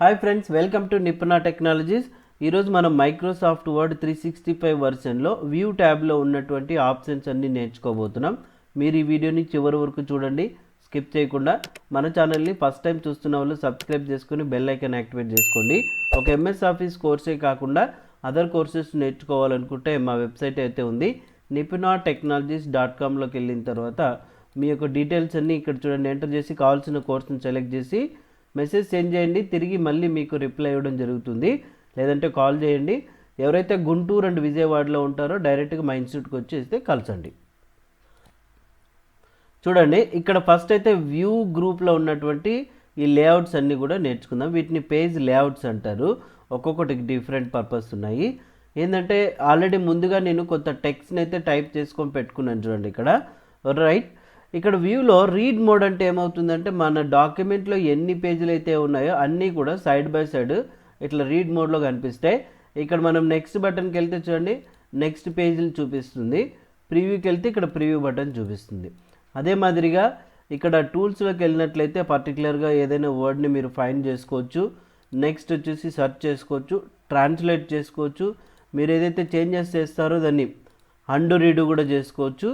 Hi friends, welcome to Nipuna technologies. ఈరోజు మనం Microsoft word 365 వర్షన్లో view ట్యాబ్లో ఉన్నటువంటి ఆప్షన్స్ అన్నీ నేర్చుకోబోతున్నాం. మీరు ఈ వీడియోని చివరి వరకు చూడండి, స్కిప్ చేయకుండా. మన ఛానల్ని ఫస్ట్ టైం చూస్తున్న వాళ్ళు సబ్స్క్రైబ్ చేసుకుని బెల్ ఐకాన్ యాక్టివేట్ చేసుకోండి. ఒక ఎంఎస్ ఆఫీస్ కోర్సే కాకుండా అదర్ కోర్సెస్ నేర్చుకోవాలనుకుంటే మా వెబ్సైట్ అయితే ఉంది, nipuna.technologies.com. వెళ్ళిన తర్వాత మీ యొక్క డీటెయిల్స్ అన్నీ ఇక్కడ చూడండి, ఎంటర్ చేసి కావాల్సిన కోర్సును సెలెక్ట్ చేసి మెసేజ్ సెండ్ చేయండి. తిరిగి మళ్ళీ మీకు రిప్లై ఇవ్వడం జరుగుతుంది, లేదంటే కాల్ చేయండి. ఎవరైతే గుంటూరు అండ్ విజయవాడలో ఉంటారో డైరెక్ట్గా మా ఇన్స్టిట్యూట్కి వచ్చేస్తే కలిసండి. చూడండి, ఇక్కడ ఫస్ట్ అయితే వ్యూ గ్రూప్లో ఉన్నటువంటి ఈ లేఅవుట్స్ అన్నీ కూడా నేర్చుకుందాం. వీటిని పేజ్ లేఅవుట్స్ అంటారు. ఒక్కొక్కటికి డిఫరెంట్ పర్పస్ ఉన్నాయి. ఏంటంటే ఆల్రెడీ ముందుగా నేను కొంత టెక్స్ట్ని అయితే టైప్ చేసుకొని పెట్టుకున్నాను. చూడండి ఇక్కడ రైట్. ఇక్కడ వ్యూలో రీడ్ మోడ్ అంటే ఏమవుతుందంటే మన డాక్యుమెంట్లో ఎన్ని పేజీలు అయితే ఉన్నాయో అన్నీ కూడా సైడ్ బై సైడ్ ఇట్లా రీడ్ మోడ్లో కనిపిస్తాయి. ఇక్కడ మనం నెక్స్ట్ బటన్కి వెళ్తే చూడండి, నెక్స్ట్ పేజీలు చూపిస్తుంది. ప్రివ్యూకి వెళ్తే ఇక్కడ ప్రివ్యూ బటన్ చూపిస్తుంది. అదే మాదిరిగా ఇక్కడ టూల్స్లోకి వెళ్ళినట్లయితే పర్టికులర్గా ఏదైనా వర్డ్ని మీరు ఫైండ్ చేసుకోవచ్చు. నెక్స్ట్ వచ్చేసి సెర్చ్ చేసుకోవచ్చు, ట్రాన్స్లేట్ చేసుకోవచ్చు. మీరు ఏదైతే చేంజెస్ చేస్తారో దాన్ని అండు రీడు కూడా చేసుకోవచ్చు.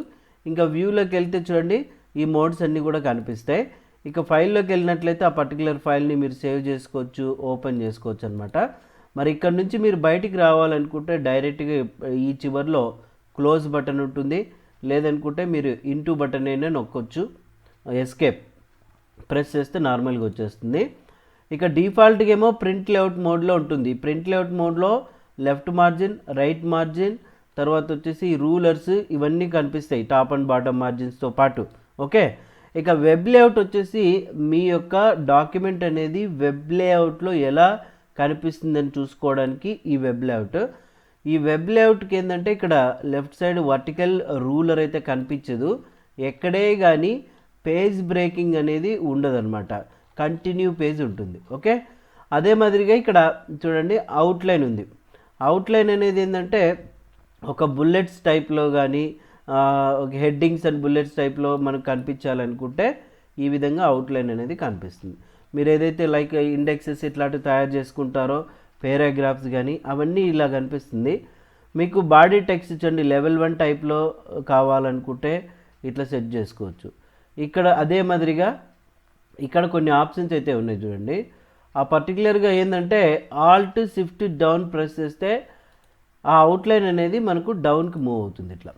ఇంకా వ్యూలోకి వెళ్తే చూడండి, ఈ మోడ్స్ అన్నీ కూడా కనిపిస్తాయి. ఇక ఫైల్లోకి వెళ్ళినట్లయితే ఆ పర్టికులర్ ఫైల్ని మీరు సేవ్ చేసుకోవచ్చు, ఓపెన్ చేసుకోవచ్చు అనమాట. మరి ఇక్కడ నుంచి మీరు బయటికి రావాలనుకుంటే డైరెక్ట్గా ఈ చివరిలో క్లోజ్ బటన్ ఉంటుంది, లేదనుకుంటే మీరు ఇంటూ బటన్ అయినా నొక్కొచ్చు. ఎస్కేప్ ప్రెస్ చేస్తే నార్మల్గా వచ్చేస్తుంది. ఇక డిఫాల్ట్గా ఏమో ప్రింట్ లేఅవుట్ మోడ్లో ఉంటుంది. ప్రింట్ లేఅవుట్ మోడ్లో లెఫ్ట్ మార్జిన్, రైట్ మార్జిన్, తర్వాత వచ్చేసి రూలర్స్ ఇవన్నీ కనిపిస్తాయి టాప్ అండ్ బాటమ్ మార్జిన్స్తో పాటు. ఓకే. ఇక వెబ్ లేఅవుట్ వచ్చేసి మీ యొక్క డాక్యుమెంట్ అనేది వెబ్ లేఅవుట్లో ఎలా కనిపిస్తుందని చూసుకోవడానికి ఈ వెబ్ లేఅవుట్. ఈ వెబ్ లేఅవుట్కి ఏంటంటే ఇక్కడ లెఫ్ట్ సైడ్ వర్టికల్ రూలర్ అయితే కనిపించదు. ఎక్కడే కానీ పేజ్ బ్రేకింగ్ అనేది ఉండదన్నమాట, కంటిన్యూ పేజ్ ఉంటుంది. ఓకే. అదే మాదిరిగా ఇక్కడ చూడండి అవుట్లైన్ ఉంది. అవుట్లైన్ అనేది ఏంటంటే ఒక బుల్లెట్స్ టైప్లో కానీ హెడ్డింగ్స్ అండ్ బుల్లెట్స్ టైప్లో మనకు కనిపించాలనుకుంటే ఈ విధంగా అవుట్లైన్ అనేది కనిపిస్తుంది. మీరు ఏదైతే లైక్ ఇండెక్సెస్ ఇట్లాంటివి తయారు చేసుకుంటారో, పారాగ్రాఫ్స్ కానీ అవన్నీ ఇలా కనిపిస్తుంది. మీకు బాడీ టెక్స్ట్ చూడండి, లెవెల్ 1 టైప్లో కావాలనుకుంటే ఇట్లా సెట్ చేసుకోవచ్చు. ఇక్కడ అదే మాదిరిగా ఇక్కడ కొన్ని ఆప్షన్స్ అయితే ఉన్నాయి చూడండి. ఆ పర్టికులర్గా ఏంటంటే ఆల్ట్ షిఫ్ట్ డౌన్ ప్రెస్ చేస్తే ఆ అవుట్లైన్ అనేది మనకు డౌన్కి మూవ్ అవుతుంది. ఇట్లా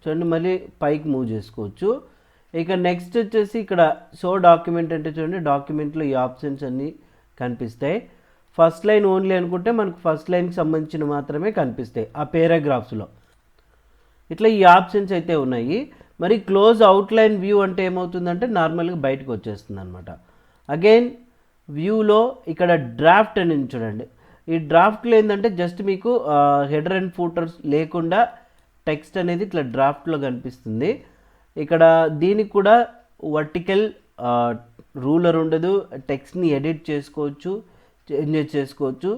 చూడండి, మళ్ళీ పైకి మూవ్ చేసుకోవచ్చు. ఇక నెక్స్ట్ వచ్చేసి ఇక్కడ షో డాక్యుమెంట్ అంటే చూడండి, డాక్యుమెంట్లో ఈ ఆప్షన్స్ అన్నీ కనిపిస్తాయి. ఫస్ట్ లైన్ ఓన్లీ అనుకుంటే మనకు ఫస్ట్ లైన్కి సంబంధించిన మాత్రమే కనిపిస్తాయి ఆ పారాగ్రాఫ్స్లో. ఇట్లా ఈ ఆప్షన్స్ అయితే ఉన్నాయి. మరి క్లోజ్ అవుట్లైన్ వ్యూ అంటే ఏమవుతుందంటే నార్మల్గా బయటకు వచ్చేస్తుంది అనమాట. అగైన్ వ్యూలో ఇక్కడ డ్రాఫ్ట్ అని చూడండి. ఈ డ్రాఫ్ట్లో ఏంటంటే జస్ట్ మీకు హెడర్ అండ్ ఫూటర్స్ లేకుండా టెక్స్ట్ అనేది ఇట్లా డ్రాఫ్ట్లో కనిపిస్తుంది. ఇక్కడ దీనికి కూడా వర్టికల్ రూలర్ ఉండదు, టెక్స్ట్ని ఎడిట్ చేసుకోవచ్చు, చేంజెస్ చేసుకోవచ్చు.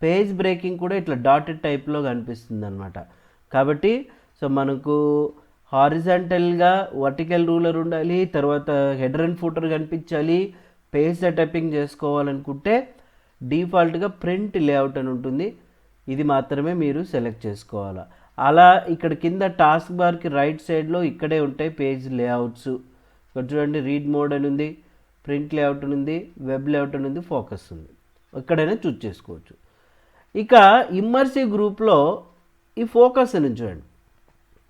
పేజ్ బ్రేకింగ్ కూడా ఇట్లా డాటెడ్ టైప్లో కనిపిస్తుంది అనమాట. కాబట్టి సో మనకు హారిజాంటల్గా వర్టికల్ రూలర్ ఉండాలి, తర్వాత హెడర్ అండ్ ఫూటర్ కనిపించాలి, పేజ్ సెటపింగ్ చేసుకోవాలనుకుంటే డిఫాల్ట్గా ప్రింట్ లేఅవుట్ అని ఉంటుంది. ఇది మాత్రమే మీరు సెలెక్ట్ చేసుకోవాలా. అలా ఇక్కడ కింద టాస్క్ బార్కి రైట్ సైడ్లో ఇక్కడే ఉంటాయి పేజ్ లేఅవుట్స్. ఇక్కడ చూడండి, రీడ్ మోడ్ అని ఉంది, ప్రింట్ లేఅవుట్ అని ఉంది, వెబ్ లేఅవుట్ అని ఉంది, ఫోకస్ ఉంది. ఎక్కడైనా చూస్ చేసుకోవచ్చు. ఇక ఇమ్మర్సివ్ గ్రూప్లో ఈ ఫోకస్ అని చూడండి.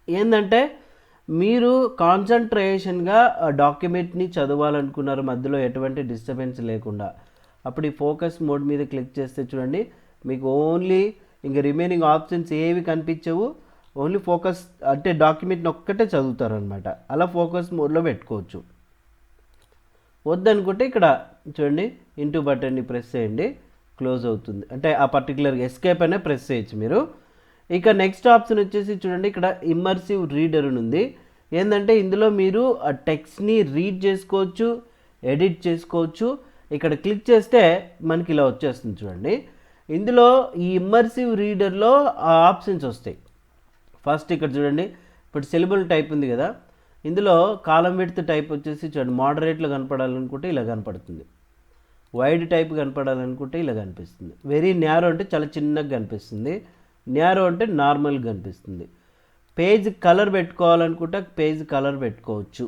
ఏంటంటే మీరు కాన్సన్ట్రేషన్గా డాక్యుమెంట్ని చదవాలనుకున్నారు, మధ్యలో ఎటువంటి డిస్టర్బెన్స్ లేకుండా. అప్పుడు ఈ ఫోకస్ మోడ్ మీద క్లిక్ చేస్తే చూడండి, మీకు ఓన్లీ ఇంకా రిమైనింగ్ ఆప్షన్స్ ఏవి కనిపించవు, ఓన్లీ ఫోకస్ అంటే డాక్యుమెంట్ని ఒక్కటే చదువుతారనమాట. అలా ఫోకస్ మోడ్లో పెట్టుకోవచ్చు. వద్దనుకుంటే ఇక్కడ చూడండి, ఇంటూ బటన్ని ప్రెస్ చేయండి, క్లోజ్ అవుతుంది. అంటే ఆ పర్టికులర్ ఎస్కేప్ అనే ప్రెస్ చేయొచ్చు మీరు. ఇక నెక్స్ట్ ఆప్షన్ వచ్చేసి చూడండి, ఇక్కడ ఇమ్మర్సివ్ రీడర్ అని ఉంది. ఏంటంటే ఇందులో మీరు ఆ టెక్స్ట్ని రీడ్ చేసుకోవచ్చు, ఎడిట్ చేసుకోవచ్చు. ఇక్కడ క్లిక్ చేస్తే మనకి ఇలా వచ్చేస్తుంది చూడండి. ఇందులో ఈ ఇమ్మర్సివ్ రీడర్లో ఆ ఆప్షన్స్ వస్తాయి. ఫస్ట్ ఇక్కడ చూడండి, ఇప్పుడు సిలబుల్ టైప్ ఉంది కదా, ఇందులో కాలం విడ్త్ టైప్ వచ్చేసి చూడండి, మోడరేట్లో కనపడాలనుకుంటే ఇలా కనపడుతుంది. వైడ్ టైప్ కనపడాలనుకుంటే ఇలా కనిపిస్తుంది. వెరీ న్యారో అంటే చాలా చిన్నగా కనిపిస్తుంది. న్యారో అంటే నార్మల్గా కనిపిస్తుంది. పేజ్ కలర్ పెట్టుకోవాలనుకుంటే పేజ్ కలర్ పెట్టుకోవచ్చు.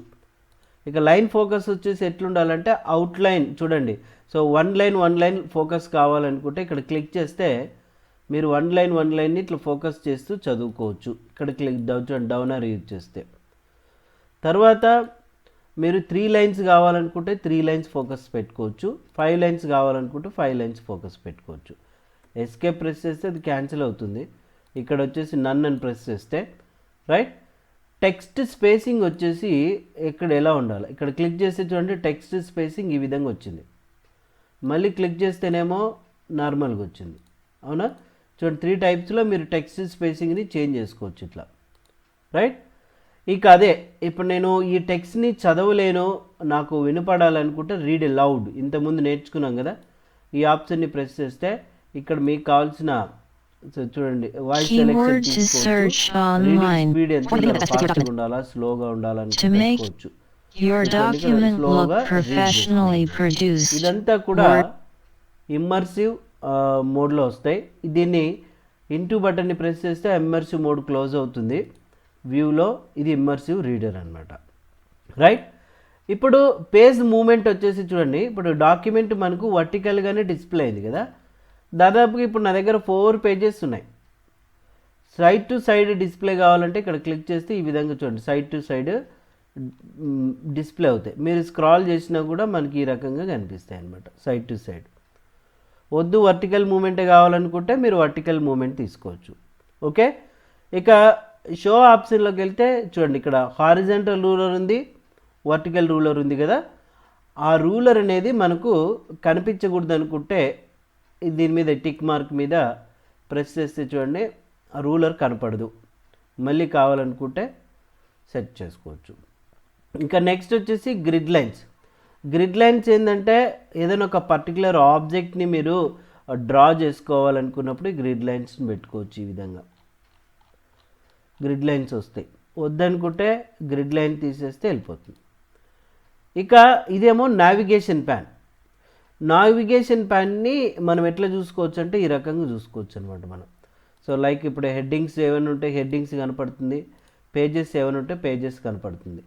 ఇక లైన్ ఫోకస్ వచ్చేసి ఎట్లుండాలంటే అవుట్లైన్ చూడండి. సో వన్ లైన్ ఫోకస్ కావాలనుకుంటే ఇక్కడ క్లిక్ చేస్తే మీరు వన్ లైన్ని ఇట్లా ఫోకస్ చేస్తూ చదువుకోవచ్చు. ఇక్కడ క్లిక్ డౌనర్ యూజ్ చేస్తే. తర్వాత మీరు 3 లైన్స్ కావాలనుకుంటే 3 లైన్స్ ఫోకస్ పెట్టుకోవచ్చు. 5 లైన్స్ కావాలనుకుంటే 5 లైన్స్ ఫోకస్ పెట్టుకోవచ్చు. ఎస్కేప్ ప్రెస్ చేస్తే అది క్యాన్సిల్ అవుతుంది. ఇక్కడ వచ్చేసి నన్ అని ప్రెస్ చేస్తే రైట్. టెక్స్ట్ స్పేసింగ్ వచ్చేసి ఇక్కడ ఎలా ఉండాలి, ఇక్కడ క్లిక్ చేస్తే చూడండి టెక్స్ట్ స్పేసింగ్ ఈ విధంగా వచ్చింది. మళ్ళీ క్లిక్ చేస్తేనేమో నార్మల్గా వచ్చింది. అవునా, చూడండి 3 టైప్స్లో మీరు టెక్స్ట్ స్పేసింగ్ని చేంజ్ చేసుకోవచ్చు ఇట్లా రైట్. ఇక అదే ఇప్పుడు నేను ఈ టెక్స్ట్ని చదవలేను, నాకు వినపడాలనుకుంటే రీడ్ లౌడ్ ఇంతకుముందు నేర్చుకున్నాం కదా, ఈ ఆప్షన్ని ప్రెస్ చేస్తే ఇక్కడ మీకు కావాల్సిన చూడండి వాయిస్ సెలెక్షన్ తీసుకోవచ్చు. రీడింగ్ స్పీడ్ ఎంత ఉండాలి, ఫాస్ట్గా ఉండాలా స్లోగా ఉండాలని పెట్టుకోవచ్చు. ఇదంతా కూడా ఇమ్మర్సివ్ మోడ్లో వస్తాయి. దీన్ని ఇంటూ బటన్ని ప్రెస్ చేస్తే ఇమ్మర్సివ్ మోడ్ క్లోజ్ అవుతుంది వ్యూలో. ఇది ఇమ్మర్సివ్ రీడర్ అనమాట రైట్. ఇప్పుడు పేజ్ మూమెంట్ వచ్చేసి చూడండి, ఇప్పుడు డాక్యుమెంట్ మనకు వర్టికల్గానే డిస్ప్లే అయింది కదా. దాదాపుగా ఇప్పుడు నా దగ్గర 4 పేజెస్ ఉన్నాయి. సైడ్ టు సైడ్ డిస్ప్లే కావాలంటే ఇక్కడ క్లిక్ చేస్తే ఈ విధంగా చూడండి సైడ్ టు సైడ్ డిస్ప్లే అవుతాయి. మీరు స్క్రాల్ చేసినా కూడా మనకి ఈ రకంగా కనిపిస్తాయి అన్నమాట సైడ్ టు సైడ్. వద్దు వర్టికల్ మూమెంటే కావాలనుకుంటే మీరు వర్టికల్ మూమెంట్ తీసుకోవచ్చు. ఓకే, ఇక షో ఆప్షన్లోకి వెళ్తే చూడండి ఇక్కడ హారిజంటల్ రూలర్ ఉంది, వర్టికల్ రూలర్ ఉంది కదా. ఆ రూలర్ అనేది మనకు కనిపించకూడదు అనుకుంటే దీని మీద టిక్ మార్క్ మీద ప్రెస్ చేస్తే చూడండి ఆ రూలర్ కనపడదు. మళ్ళీ కావాలనుకుంటే సెట్ చేసుకోవచ్చు. ఇంకా నెక్స్ట్ వచ్చేసి గ్రిడ్ లైన్స్. గ్రిడ్ లైన్స్ ఏంటంటే ఏదైనా ఒక పర్టికులర్ ఆబ్జెక్ట్ని మీరు డ్రా చేసుకోవాలనుకున్నప్పుడు గ్రిడ్ లైన్స్ని పెట్టుకోవచ్చు. ఈ విధంగా గ్రిడ్ లైన్స్ వస్తాయి. వద్దనుకుంటే గ్రిడ్ లైన్ తీసేస్తే వెళ్ళిపోతుంది. ఇక ఇదేమో నావిగేషన్ ప్యాన్. నావిగేషన్ ప్యాన్ని మనం ఎట్లా చూసుకోవచ్చు అంటే ఈ రకంగా చూసుకోవచ్చు అనమాట మనం. సో లైక్ ఇప్పుడు హెడ్డింగ్స్ ఏమైనా ఉంటే హెడ్డింగ్స్ కనపడుతుంది, పేజెస్ ఏమైనా ఉంటే పేజెస్ కనపడుతుంది.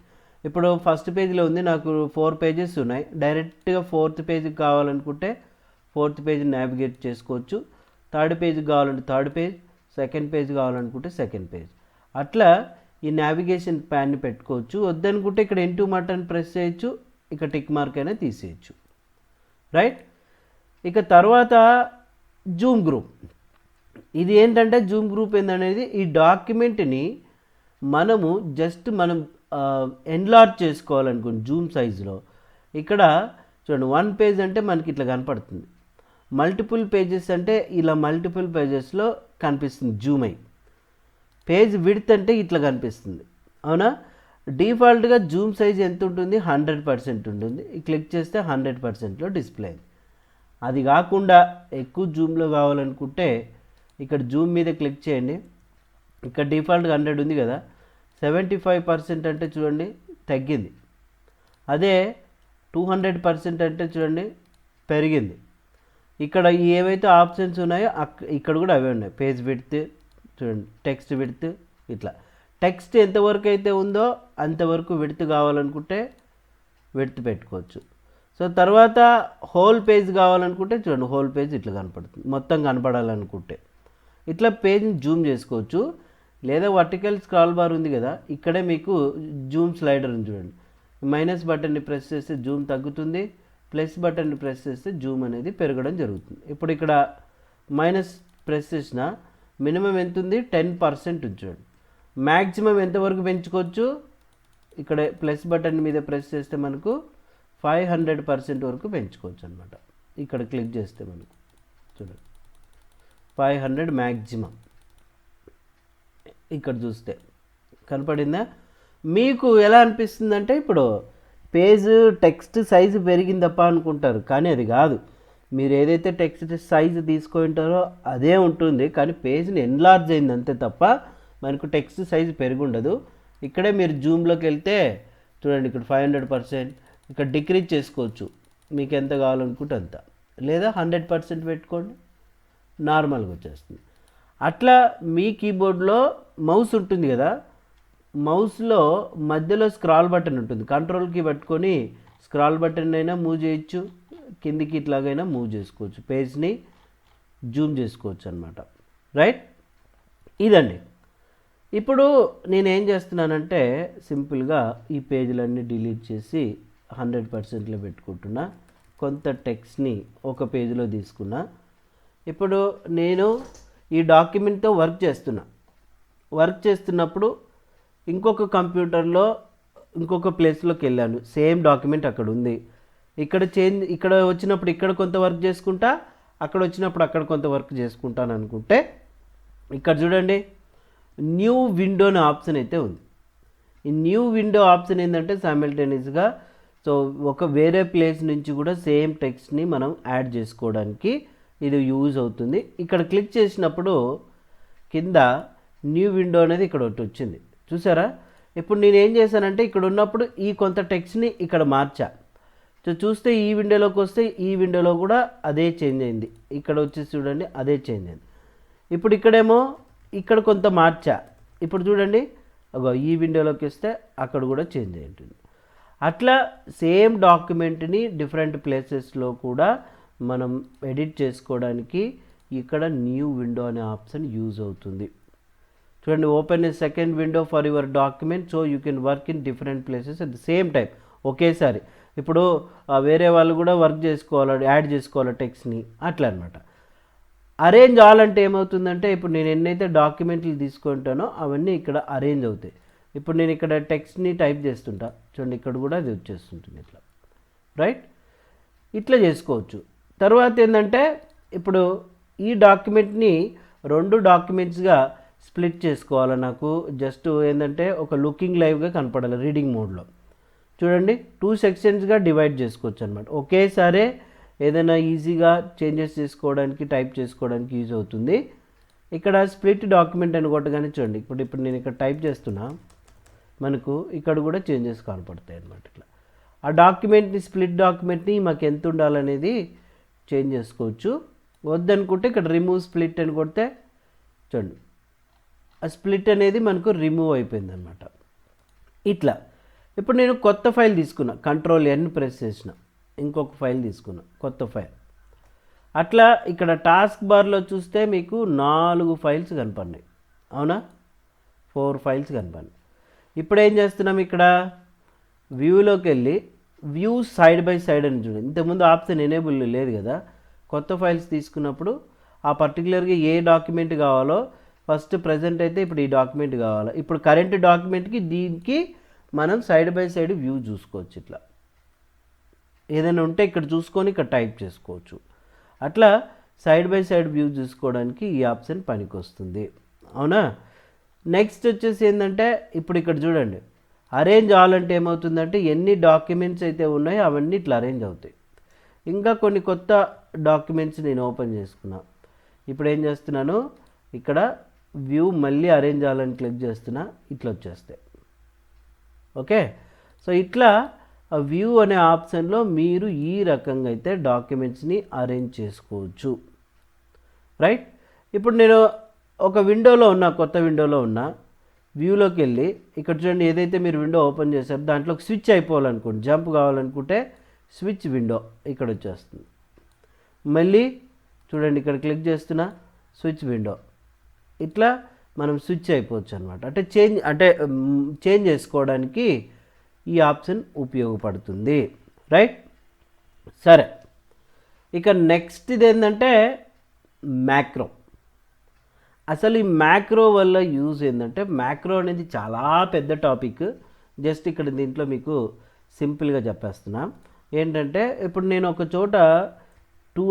ఇప్పుడు ఫస్ట్ పేజీలో ఉంది, నాకు 4 పేజెస్ ఉన్నాయి. డైరెక్ట్గా 4th పేజీకి కావాలనుకుంటే 4th పేజీ నావిగేట్ చేసుకోవచ్చు. 3rd పేజీకి కావాలంటే 3rd పేజ్, 2nd పేజ్ కావాలనుకుంటే 2nd పేజ్. అట్లా ఈ నావిగేషన్ ప్యాన్ని పెట్టుకోవచ్చు. వద్దనుకుంటే ఇక్కడ ఇంటూ బటన్ ప్రెస్ చేయొచ్చు, ఇక టిక్ మార్క్ అయినా తీసేయచ్చు రైట్. ఇక తర్వాత జూమ్ గ్రూప్. ఇది ఏంటంటే జూమ్ గ్రూప్ ఏందనేది ఈ డాక్యుమెంట్ని మనము జస్ట్ మనం ఎన్లార్జ్ చేసుకోవాలనుకోండి జూమ్ సైజులో. ఇక్కడ చూడండి 1 పేజ్ అంటే మనకి ఇట్లా కనపడుతుంది. మల్టిపుల్ పేజెస్ అంటే ఇలా మల్టిపుల్ పేజెస్లో కనిపిస్తుంది జూమ్ అయ్యి. పేజ్ విడ్త్ అంటే ఇట్లా కనిపిస్తుంది. అవునా, డిఫాల్ట్గా జూమ్ సైజ్ ఎంత ఉంటుంది 100% ఉంటుంది. క్లిక్ చేస్తే 100%లో డిస్ప్లే అయింది. అది కాకుండా ఎక్కువ జూమ్లో కావాలనుకుంటే ఇక్కడ జూమ్ మీద క్లిక్ చేయండి. ఇక్కడ డిఫాల్ట్గా 100 ఉంది కదా, 75% అంటే చూడండి తగ్గింది. అదే 200% అంటే చూడండి పెరిగింది. ఇక్కడ ఏవైతే ఆప్షన్స్ ఉన్నాయో ఇక్కడ కూడా అవే ఉన్నాయి. పేజ్ విడ్త్ చూడండి, టెక్స్ట్ విడ్త్, ఇట్లా టెక్స్ట్ ఎంతవరకు అయితే ఉందో అంతవరకు విడ్త్ కావాలనుకుంటే విడ్త్ పెట్టుకోవచ్చు. సో తర్వాత హోల్ పేజ్ కావాలనుకుంటే చూడండి హోల్ పేజ్ ఇట్లా కనపడుతుంది. మొత్తం కనపడాలనుకుంటే ఇట్లా పేజ్ని జూమ్ చేసుకోవచ్చు. లేదా వర్టికల్ స్క్రాల్ బార్ ఉంది కదా, ఇక్కడే మీకు జూమ్ స్లైడర్ ఉంది చూడండి. మైనస్ బటన్ని ప్రెస్ చేస్తే జూమ్ తగ్గుతుంది, ప్లస్ బటన్ని ప్రెస్ చేస్తే జూమ్ అనేది పెరగడం జరుగుతుంది. ఇప్పుడు ఇక్కడ మైనస్ ప్రెస్ చేసిన మినిమం ఎంత ఉంది 10% చూడండి. మ్యాక్సిమం ఎంతవరకు పెంచుకోవచ్చు, ఇక్కడ ప్లస్ బటన్ మీద ప్రెస్ చేస్తే మనకు 500% వరకు పెంచుకోవచ్చు అనమాట. ఇక్కడ క్లిక్ చేస్తే మనకు చూడండి 500 మ్యాక్సిమం. ఇక్కడ చూస్తే కనపడిందా మీకు? ఎలా అనిపిస్తుందంటే ఇప్పుడు పేజ్ టెక్స్ట్ సైజు పెరిగిందప్ప అనుకుంటారు, కానీ అది కాదు. మీరు ఏదైతే టెక్స్ట్ సైజు తీసుకుంటారో అదే ఉంటుంది, కానీ పేజ్ని ఎన్లార్జ్ అయింది అంతే తప్ప మనకు టెక్స్ట్ సైజు పెరిగి ఉండదు. ఇక్కడే మీరు జూమ్లోకి వెళ్తే చూడండి ఇక్కడ 500%, ఇక్కడ డిక్రీజ్ చేసుకోవచ్చు మీకు ఎంత కావాలనుకుంటే అంత. లేదా 100% పెట్టుకోండి, నార్మల్గా వచ్చేస్తుంది. అట్లా మీ కీబోర్డ్లో మౌస్ ఉంటుంది కదా, మౌస్లో మధ్యలో స్క్రాల్ బటన్ ఉంటుంది, కంట్రోల్ కీ పట్టుకొని స్క్రాల్ బటన్ అయినా మూవ్ చేయొచ్చు, కిందికి ఇట్లాగైనా మూవ్ చేసుకోవచ్చు, పేజ్ని జూమ్ చేసుకోవచ్చు అనమాట. రైట్, ఇదండి. ఇప్పుడు నేనేం చేస్తున్నానంటే సింపుల్గా ఈ పేజీలన్నీ డిలీట్ చేసి 100%లో పెట్టుకుంటున్నా, కొంత టెక్స్ట్ని ఒక పేజీలో తీసుకున్నా. ఇప్పుడు నేను ఈ డాక్యుమెంట్తో వర్క్ చేస్తున్నప్పుడు ఇంకొక కంప్యూటర్లో ఇంకొక ప్లేస్లోకి వెళ్ళాను, సేమ్ డాక్యుమెంట్ అక్కడ ఉంది. ఇక్కడ వచ్చినప్పుడు ఇక్కడ కొంత వర్క్ చేసుకుంటా, అక్కడ వచ్చినప్పుడు అక్కడ కొంత వర్క్ చేసుకుంటాను అనుకుంటే, ఇక్కడ చూడండి న్యూ విండో అనే ఆప్షన్ అయితే ఉంది. ఈ న్యూ విండో ఆప్షన్ ఏంటంటే సైమల్టేనియస్గా వేరే ప్లేస్ నుంచి కూడా సేమ్ టెక్స్ట్ని మనం యాడ్ చేసుకోవడానికి ఇది యూజ్ అవుతుంది. ఇక్కడ క్లిక్ చేసినప్పుడు కింద న్యూ విండో అనేది ఇక్కడ ఒకటి వచ్చింది, చూసారా? ఇప్పుడు నేను ఏం చేశానంటే ఇక్కడ ఉన్నప్పుడు ఈ కొంత టెక్స్ట్ని ఇక్కడ మార్చా. చూస్తే ఈ విండోలోకి వస్తే ఈ విండోలో కూడా అదే చేంజ్ అయింది, ఇక్కడ వచ్చేసి చూడండి అదే చేంజ్ అయింది. ఇప్పుడు ఇక్కడేమో ఇక్కడ కొంత మార్చా, ఇప్పుడు చూడండి ఈ విండోలోకి వస్తే అక్కడ కూడా చేంజ్ అయి ఉంటుంది. అట్లా సేమ్ డాక్యుమెంట్ని డిఫరెంట్ ప్లేసెస్లో కూడా మనం ఎడిట్ చేసుకోవడానికి ఇక్కడ న్యూ విండో అనే ఆప్షన్ యూజ్ అవుతుంది. చూడండి, open A second window for your document so you can work in different places at the same time. ఒకేసారి ఇప్పుడు వేరే వాళ్ళు కూడా వర్క్ చేసుకోవాలి, యాడ్ చేసుకోవాలి టెక్స్ట్ని, అట్లా అనమాట. అరేంజ్ ఆల్ అంటే ఏమవుతుందంటే ఇప్పుడు నేను ఎన్నైతే డాక్యుమెంట్లు తీసుకుంటానో అవన్నీ ఇక్కడ అరేంజ్ అవుతాయి. ఇప్పుడు నేను ఇక్కడ టెక్స్ట్ని టైప్ చేస్తుంటా, చూడండి ఇక్కడ కూడా అది వచ్చేస్తుంటుంది ఇట్లా. రైట్, ఇట్లా చేసుకోవచ్చు. తర్వాత ఏంటంటే ఇప్పుడు ఈ డాక్యుమెంట్ని 2 డాక్యుమెంట్స్గా స్ప్లిట్ చేసుకోవాలి. నాకు జస్ట్ ఏంటంటే ఒక లుకింగ్ లైవ్గా కనపడాలి రీడింగ్ మోడ్లో. చూడండి 2 సెక్షన్స్గా డివైడ్ చేసుకోవచ్చు అనమాట. ఒకేసారి ఏదైనా ఈజీగా చేంజెస్ చేసుకోవడానికి, టైప్ చేసుకోవడానికి యూజ్ అవుతుంది. ఇక్కడ స్ప్లిట్ డాక్యుమెంట్ అని కొట్టగానే చూడండి, ఇప్పుడు నేను ఇక్కడ టైప్ చేస్తున్నా, మనకు ఇక్కడ కూడా చేంజెస్ కనపడతాయి అనమాట. ఇట్లా ఆ డాక్యుమెంట్ని, స్ప్లిట్ డాక్యుమెంట్ని మాకు ఎంత ఉండాలనేది చేంజ్ చేసుకోవచ్చు. వద్దనుకుంటే ఇక్కడ రిమూవ్ స్ప్లిట్ అని కొడితే చూడండి ఆ స్ప్లిట్ అనేది మనకు రిమూవ్ అయిపోయింది అనమాట. ఇట్లా ఇప్పుడు నేను కొత్త ఫైల్ తీసుకున్నా, Ctrl+N ప్రెస్ చేసిన, ఇంకొక ఫైల్ తీసుకున్నా, కొత్త ఫైల్. అట్లా ఇక్కడ టాస్క్ బార్లో చూస్తే మీకు 4 ఫైల్స్ కనపడినాయి, అవునా? 4 ఫైల్స్ కనపడినాయి. ఇప్పుడు ఏం చేస్తున్నాం, ఇక్కడ వ్యూలోకి వెళ్ళి వ్యూ సైడ్ బై సైడ్ అని చూడండి. ఇంతకుముందు ఆప్షన్ ఎనేబుల్ లేదు కదా. కొత్త ఫైల్స్ తీసుకున్నప్పుడు ఆ పర్టికులర్గా ఏ డాక్యుమెంట్ కావాలో ఫస్ట్ ప్రజెంట్ అయితే ఇప్పుడు ఈ డాక్యుమెంట్ కావాలా, ఇప్పుడు కరెంట్ డాక్యుమెంట్కి దీనికి మనం సైడ్ బై సైడ్ వ్యూ చూసుకోవచ్చు. ఇట్లా ఏదైనా ఉంటే ఇక్కడ చూసుకొని ఇక్కడ టైప్ చేసుకోవచ్చు. అట్లా సైడ్ బై సైడ్ వ్యూ చూసుకోవడానికి ఈ ఆప్షన్ పనికి వస్తుంది, అవునా? నెక్స్ట్ వచ్చేసి ఏంటంటే ఇప్పుడు ఇక్కడ చూడండి అరేంజ్ ఆల్ అంటే ఏమవుతుందంటే ఎన్ని డాక్యుమెంట్స్ అయితే ఉన్నాయో అవన్నీ ఇట్లా అరేంజ్ అవుతాయి. ఇంకా కొన్ని కొత్త డాక్యుమెంట్స్ నేను ఓపెన్ చేసుకున్నా. ఇప్పుడు ఏం చేస్తున్నాను, ఇక్కడ వ్యూ మళ్ళీ అరేంజ్ ఆల్ అని క్లిక్ చేస్తున్నా, ఇట్లా వచ్చేస్తాయి. ఓకే, సో ఇట్లా వ్యూ అనే ఆప్షన్లో మీరు ఈ రకంగా అయితే డాక్యుమెంట్స్ని అరేంజ్ చేసుకోవచ్చు. రైట్, ఇప్పుడు నేను ఒక విండోలో ఉన్నా, కొత్త విండోలో ఉన్నా, వ్యూలోకి వెళ్ళి ఇక్కడ చూడండి ఏదైతే మీరు విండో ఓపెన్ చేశారో దాంట్లో స్విచ్ అయిపోవాలనుకోండి, జంప్ కావాలనుకుంటే స్విచ్ విండో ఇక్కడ వచ్చేస్తుంది. మళ్ళీ చూడండి ఇక్కడ క్లిక్ చేస్తున్నా, స్విచ్ విండో, ఇట్లా మనం స్విచ్ అయిపోవచ్చు అనమాట. అంటే చేంజ్ చేసుకోవడానికి ఈ ఆప్షన్ ఉపయోగపడుతుంది. రైట్, సరే. ఇక నెక్స్ట్ ఇది ఏంటంటే మ్యాక్రో. అసలు ఈ మ్యాక్రో వల్ల యూజ్ ఏంటంటే, మ్యాక్రో అనేది చాలా పెద్ద టాపిక్. జస్ట్ ఇక్కడ దీంట్లో మీకు సింపుల్గా చెప్పేస్తున్నా. ఏంటంటే ఇప్పుడు నేను ఒక చోట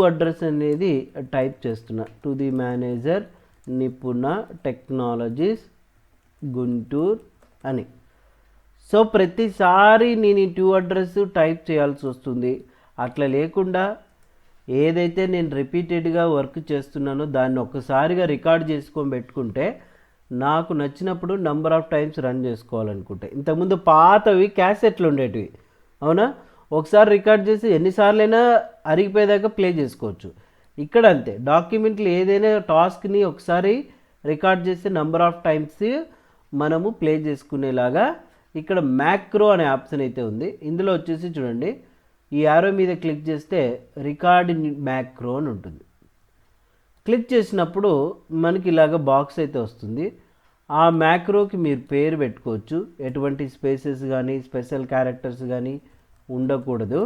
అడ్రస్ అనేది టైప్ చేస్తున్నా, to the manager Nipuna technologies Guntur అని. సో ప్రతిసారి నేను ఈ అడ్రస్ టైప్ చేయాల్సి వస్తుంది. అట్లా లేకుండా ఏదైతే నేను రిపీటెడ్గా వర్క్ చేస్తున్నానో దాన్ని ఒక్కసారిగా రికార్డ్ చేసుకొని పెట్టుకుంటే నాకు నచ్చినప్పుడు నెంబర్ ఆఫ్ టైమ్స్ రన్ చేసుకోవాలనుకుంటే. ఇంతకుముందు పాతవి క్యాసెట్లు ఉండేటివి, అవునా? ఒకసారి రికార్డ్ చేసి ఎన్నిసార్లైనా అరిగిపోయేదాకా ప్లే చేసుకోవచ్చు. ఇక్కడ అంతే, డాక్యుమెంట్లు ఏదైనా టాస్క్ని ఒకసారి రికార్డ్ చేస్తే నెంబర్ ఆఫ్ టైమ్స్ మనము ప్లే చేసుకునేలాగా ఇక్కడ మ్యాక్రో అనే ఆప్షన్ అయితే ఉంది. ఇందులో వచ్చేసి చూడండి, ఈ యారో మీద క్లిక్ చేస్తే రికార్డ్ మ్యాక్రో అని ఉంటుంది. క్లిక్ చేసినప్పుడు మనకి ఇలాగ బాక్స్ అయితే వస్తుంది. ఆ మ్యాక్రోకి మీరు పేరు పెట్టుకోవచ్చు. ఎటువంటి స్పేసెస్ కానీ స్పెషల్ క్యారెక్టర్స్ కానీ ఉండకూడదు.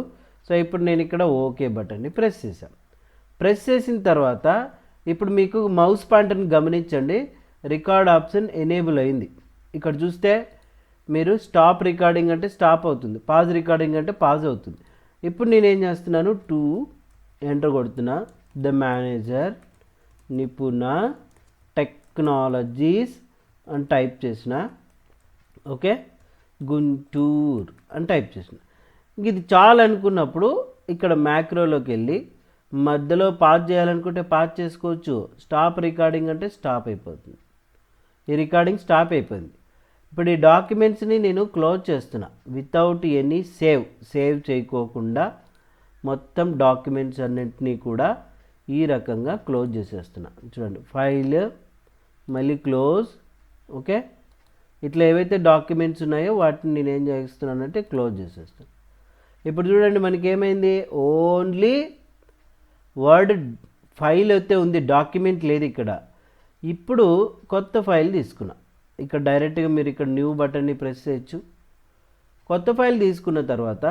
సో ఇప్పుడు నేను ఇక్కడ ఓకే బటన్ని ప్రెస్ చేశాను. ప్రెస్ చేసిన తర్వాత ఇప్పుడు మీకు మౌస్ పాయింటర్ని గమనించండి, రికార్డ్ ఆప్షన్ ఎనేబుల్ అయింది. ఇక్కడ చూస్తే మీరు స్టాప్ రికార్డింగ్ అంటే స్టాప్ అవుతుంది, పాజ్ రికార్డింగ్ అంటే పాజ్ అవుతుంది. ఇప్పుడు నేనేం చేస్తున్నాను, 2 ఎంటర్ కొడుతున్నా, ద మేనేజర్ నిపుణ టెక్నాలజీస్ అని టైప్ చేసిన, ఓకే, గుంటూర్ అని టైప్ చేసిన. ఇది చాలు అనుకున్నప్పుడు ఇక్కడ మ్యాక్రోలోకి వెళ్ళి మధ్యలో పాజ్ చేయాలనుకుంటే పాజ్ చేసుకోవచ్చు. స్టాప్ రికార్డింగ్ అంటే స్టాప్ అయిపోతుంది. ఈ రికార్డింగ్ స్టాప్ అయిపోయింది. ఇప్పుడు ఈ డాక్యుమెంట్స్ని నేను క్లోజ్ చేస్తున్నా వితౌట్ ఎనీ సేవ్ చేయకోకుండా మొత్తం డాక్యుమెంట్స్ అన్నింటినీ కూడా ఈ రకంగా క్లోజ్ చేసేస్తున్నా. చూడండి, ఫైల్ మళ్ళీ క్లోజ్, ఓకే. ఇట్లా ఏవైతే డాక్యుమెంట్స్ ఉన్నాయో వాటిని నేను ఏం చేస్తున్నానంటే క్లోజ్ చేసేస్తాను. ఇప్పుడు చూడండి మనకి ఏమైంది, ఓన్లీ వర్డ్ ఫైల్ అయితే ఉంది, డాక్యుమెంట్ లేదు ఇక్కడ. ఇప్పుడు కొత్త ఫైల్ తీసుకున్నా. ఇక్కడ డైరెక్ట్గా మీరు ఇక్కడ న్యూ బటన్ని ప్రెస్ చేయొచ్చు. కొత్త ఫైల్ తీసుకున్న తర్వాత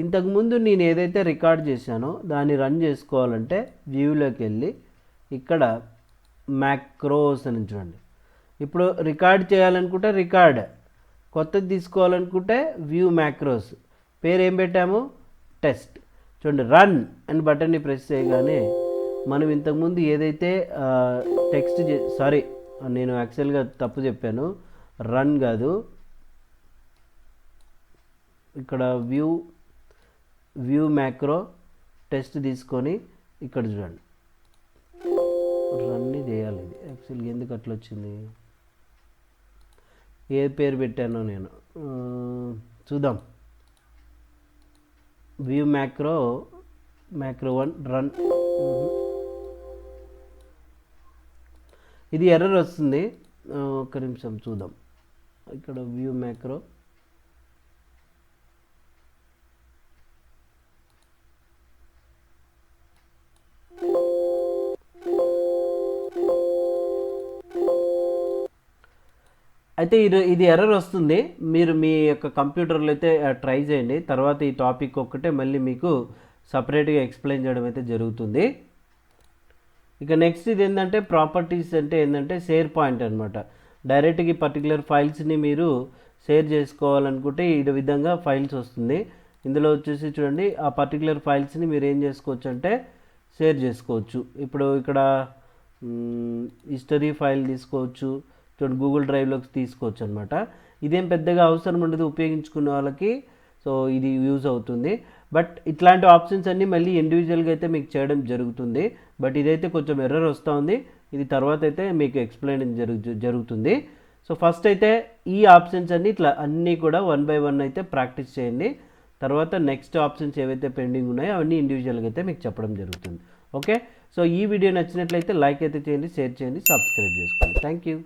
ఇంతకుముందు నేను ఏదైతే రికార్డ్ చేశానో దాన్ని రన్ చేసుకోవాలంటే వ్యూలోకి వెళ్ళి ఇక్కడ మ్యాక్రోస్ అని చూడండి. ఇప్పుడు రికార్డ్ చేయాలనుకుంటే రికార్డ్, కొత్తది తీసుకోవాలనుకుంటే వ్యూ మ్యాక్రోస్, పేరు ఏం పెట్టాము, టెస్ట్. చూడండి, రన్ అని బటన్ని ప్రెస్ చేయగానే మనం ఇంతకుముందు ఏదైతే టెక్స్ట్ సారీ నేను యాక్చువల్గా తప్పు చెప్పాను, రన్ కాదు, ఇక్కడ వ్యూ మ్యాక్రో టెస్ట్ తీసుకొని ఇక్కడ చూడండి రన్ని చేయాలి. ఇది యాక్చువల్గా ఎందుకు అట్లా వచ్చింది, ఏ పేరు పెట్టానో నేను చూద్దాం. View macro 1 run. ఇది ఎర్రర్ వస్తుంది, ఒక్క నిమిషం చూద్దాం. ఇక్కడ వ్యూ మ్యాక్రో అయితే ఇది ఎర్రర్ వస్తుంది. మీరు మీ యొక్క కంప్యూటర్లో అయితే ట్రై చేయండి. తర్వాత ఈ టాపిక్ ఒక్కటే మళ్ళీ మీకు సపరేట్గా ఎక్స్ప్లెయిన్ చేయడం అయితే జరుగుతుంది. ఇక నెక్స్ట్ ఇది ఏంటంటే ప్రాపర్టీస్ అంటే ఏంటంటే షేర్ పాయింట్ అనమాట. డైరెక్ట్గా ఈ పర్టికులర్ ఫైల్స్ని మీరు షేర్ చేసుకోవాలనుకుంటే ఈ విధంగా ఫైల్స్ వస్తుంది. ఇందులో వచ్చేసి చూడండి, ఆ పర్టికులర్ ఫైల్స్ని మీరు ఏం చేసుకోవచ్చు అంటే షేర్ చేసుకోవచ్చు. ఇప్పుడు ఇక్కడ హిస్టరీ ఫైల్ తీసుకోవచ్చు, చూడండి గూగుల్ డ్రైవ్లోకి తీసుకోవచ్చు అనమాట. ఇదేం పెద్దగా అవసరం ఉండదు ఉపయోగించుకునే వాళ్ళకి, సో ఇది యూజ్ అవుతుంది. బట్ ఇట్లాంటి ఆప్షన్స్ అన్నీ మళ్ళీ ఇండివిజువల్గా అయితే మీకు చేయడం జరుగుతుంది. బట్ ఇదైతే కొంచెం ఎర్రర్ వస్తూ ఉంది, ఇది తర్వాత అయితే మీకు ఎక్స్ప్లెయిన్ జరుగుతుంది. సో ఫస్ట్ అయితే ఈ ఆప్షన్స్ అన్నీ ఇట్లా అన్నీ కూడా 1 by 1 అయితే ప్రాక్టీస్ చేయండి. తర్వాత నెక్స్ట్ ఆప్షన్స్ ఏవైతే పెండింగ్ ఉన్నాయో అవన్నీ ఇండివిజువల్గా అయితే మీకు చెప్పడం జరుగుతుంది. ఓకే, సో ఈ వీడియో నచ్చినట్లయితే లైక్ అయితే చేయండి, షేర్ చేయండి, సబ్స్క్రైబ్ చేసుకోండి. Thank you.